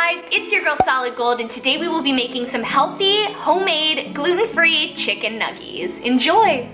guys, it's your girl Salad Gold, and today we will be making some healthy, homemade, gluten-free chicken nuggies. Enjoy!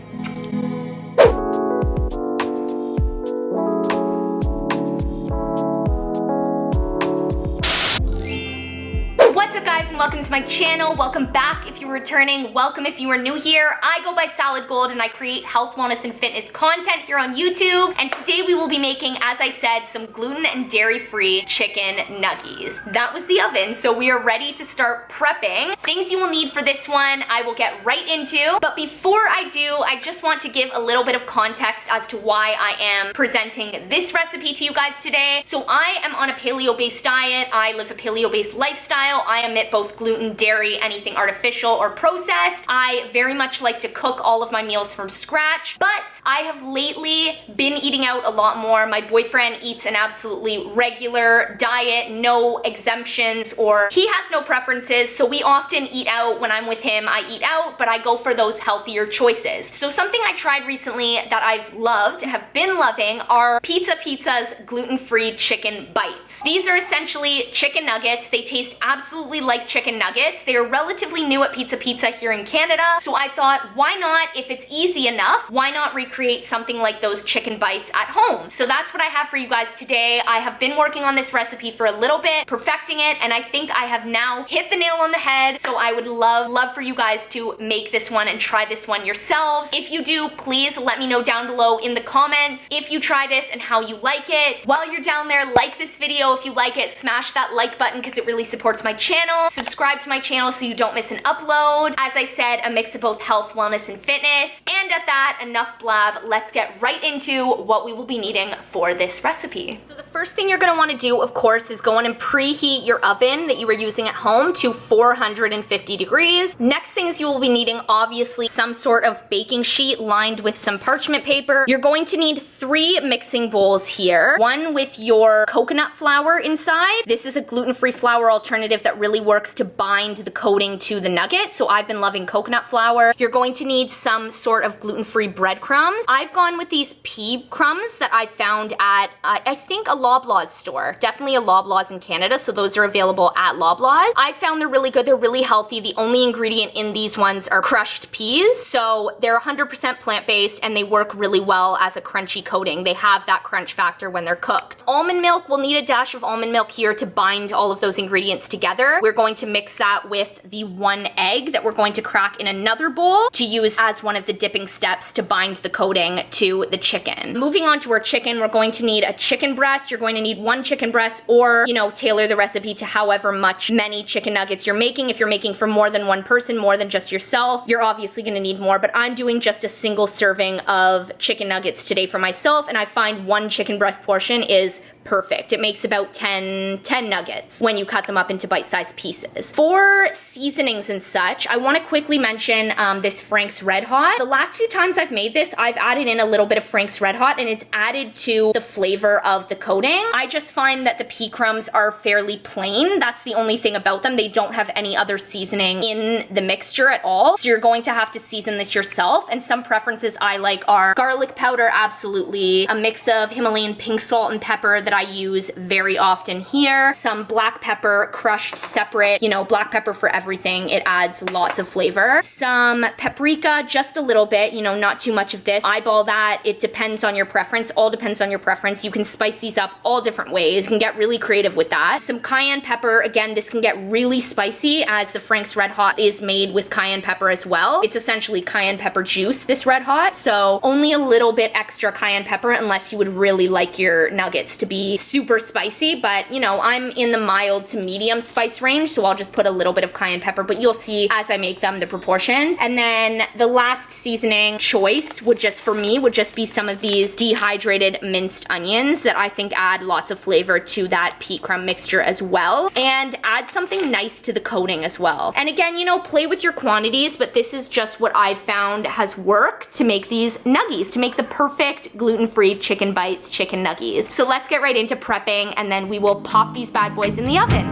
What's up guys, and welcome to my channel. Welcome back if you're returning. Welcome if you are new here. I go by Salad Gold and I create health, wellness, and fitness content here on YouTube. And today we will be making, as I said, some gluten and dairy-free chicken nuggies. That was the oven, so we are ready to start prepping. Things you will need for this one, I will get right into. But before I do, I just want to give a little bit of context as to why I am presenting this recipe to you guys today. So I am on a paleo-based diet. I live a paleo-based lifestyle. I omit both gluten, dairy, anything artificial or processed. I very much like to cook all of my meals from scratch, but I have lately been eating out a lot more. My boyfriend eats an absolutely regular diet, no exemptions, or he has no preferences, so we often eat out. When I'm with him, I eat out, but I go for those healthier choices. So something I tried recently that I've loved and have been loving are Pizza's gluten-free chicken bites. These are essentially chicken nuggets. They taste absolutely like chicken nuggets. They are relatively new at Pizza here in Canada, so I thought, why not, if it's easy enough, why not recreate something like those chicken bites at home? So that's what I have for you guys today. I have been working on this recipe for a little bit, perfecting it, and I think I have now hit the nail on the head, so I would love for you guys to make this one and try this one yourselves. If you do, please let me know down below in the comments if you try this and how you like it. While you're down there, like this video if you like it, smash that like button because it really supports my channel. Subscribe to my channel so you don't miss an upload. As I said, a mix of both health, wellness, and fitness. And at that, enough blab, let's get right into what we will be needing for this recipe. So the first thing you're gonna wanna do, of course, is go in and preheat your oven that you were using at home to 450 degrees. Next thing is you will be needing, obviously, some sort of baking sheet lined with some parchment paper. You're going to need 3 mixing bowls here. One with your coconut flour inside. This is a gluten-free flour alternative that really works to bind the coating to the nugget, so I've been loving coconut flour. You're going to need some sort of gluten-free breadcrumbs. I've gone with these pea crumbs that I found at, I think, a Loblaws store. Definitely a Loblaws in Canada, so those are available at Loblaws. I found they're really good. They're really healthy. The only ingredient in these ones are crushed peas, so they're 100% plant-based and they work really well as a crunchy coating. They have that crunch factor when they're cooked. Almond milk, we'll need a dash of almond milk here to bind all of those ingredients together. We're going to mix that with the 1 egg that we're going to crack in another bowl to use as one of the dipping steps to bind the coating to the chicken. Moving on to our chicken, we're going to need a chicken breast. You're going to need 1 chicken breast, or, you know, tailor the recipe to however many chicken nuggets you're making. If you're making for more than one person, more than just yourself, you're obviously gonna need more, but I'm doing just a single serving of chicken nuggets today for myself, and I find 1 chicken breast portion is perfect. It makes about 10 nuggets when you cut them up into bite-sized pieces. For seasonings and such, I want to quickly mention this Frank's Red Hot. The last few times I've made this, I've added in a little bit of Frank's Red Hot, and it's added to the flavor of the coating. I just find that the pea crumbs are fairly plain. That's the only thing about them. They don't have any other seasoning in the mixture at all, so you're going to have to season this yourself. And some preferences I like are garlic powder, absolutely, a mix of Himalayan pink salt and pepper that I use very often here, some black pepper crushed separate, you know, black pepper for everything. It adds lots of flavor. Some paprika, just a little bit, you know, not too much of this. Eyeball that. It depends on your preference. All depends on your preference. You can spice these up all different ways. You can get really creative with that. Some cayenne pepper. Again, this can get really spicy as the Frank's Red Hot is made with cayenne pepper as well. It's essentially cayenne pepper juice, this Red Hot, so only a little bit extra cayenne pepper unless you would really like your nuggets to be super spicy, but you know, I'm in the mild to medium spice range, so I'll just put a little bit of cayenne pepper, but you'll see as I make them the proportions. And then the last seasoning choice would just, for me, would just be some of these dehydrated minced onions that I think add lots of flavor to that pea crumb mixture as well, and add something nice to the coating as well. And again, you know, play with your quantities, but this is just what I've found has worked to make these nuggies, to make the perfect gluten-free chicken bites, chicken nuggies. So let's get right into prepping, and then we will pop these bad boys in the oven.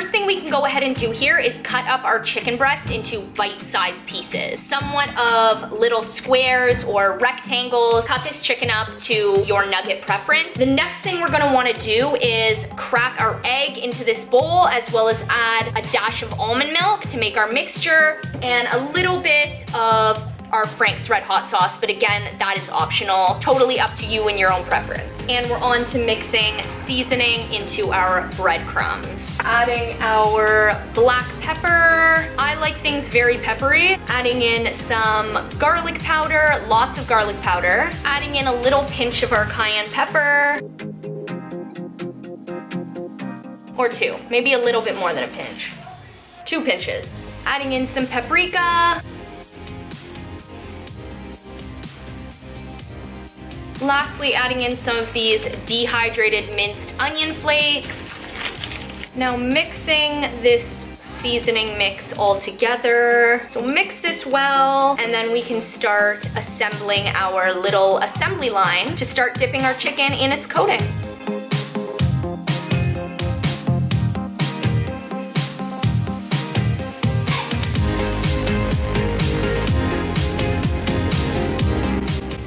first thing we can go ahead and do here is cut up our chicken breast into bite-sized pieces, somewhat of little squares or rectangles. Cut this chicken up to your nugget preference. The next thing we're gonna wanna do is crack our egg into this bowl, as well as add a dash of almond milk to make our mixture, and a little bit of our Frank's Red Hot sauce, but again, that is optional, totally up to you and your own preference. And we're on to mixing seasoning into our breadcrumbs. Adding our black pepper. I like things very peppery. Adding in some garlic powder, lots of garlic powder. Adding in a little pinch of our cayenne pepper. Or two, maybe a little bit more than a pinch. 2 pinches. Adding in some paprika. Lastly, adding in some of these dehydrated minced onion flakes. Now mixing this seasoning mix all together. So mix this well, and then we can start assembling our little assembly line to start dipping our chicken in its coating.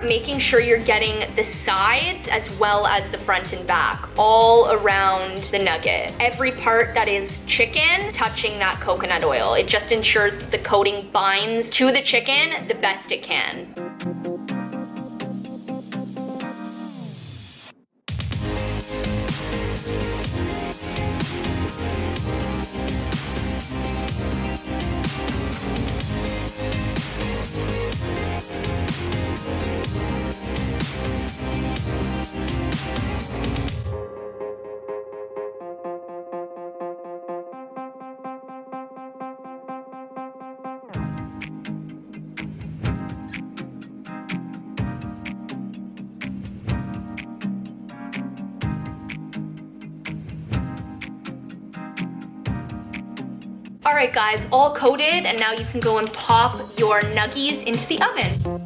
Making sure you're getting the sides as well as the front and back, all around the nugget. Every part that is chicken touching that coconut oil. It just ensures that the coating binds to the chicken the best it can. All right guys, all coated, and now you can go and pop your nuggies into the oven.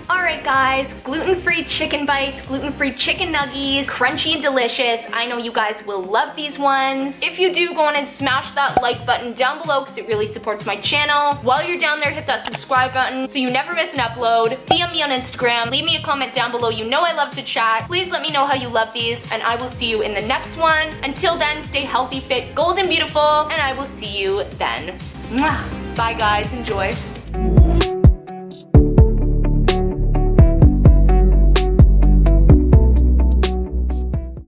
Alright guys, gluten-free chicken bites, gluten-free chicken nuggies, crunchy and delicious. I know you guys will love these ones. If you do, go on and smash that like button down below because it really supports my channel. While you're down there, hit that subscribe button so you never miss an upload. DM me on Instagram, leave me a comment down below. You know I love to chat. Please let me know how you love these, and I will see you in the next one. Until then, stay healthy, fit, golden, beautiful, and I will see you then. Mwah. Bye guys, enjoy.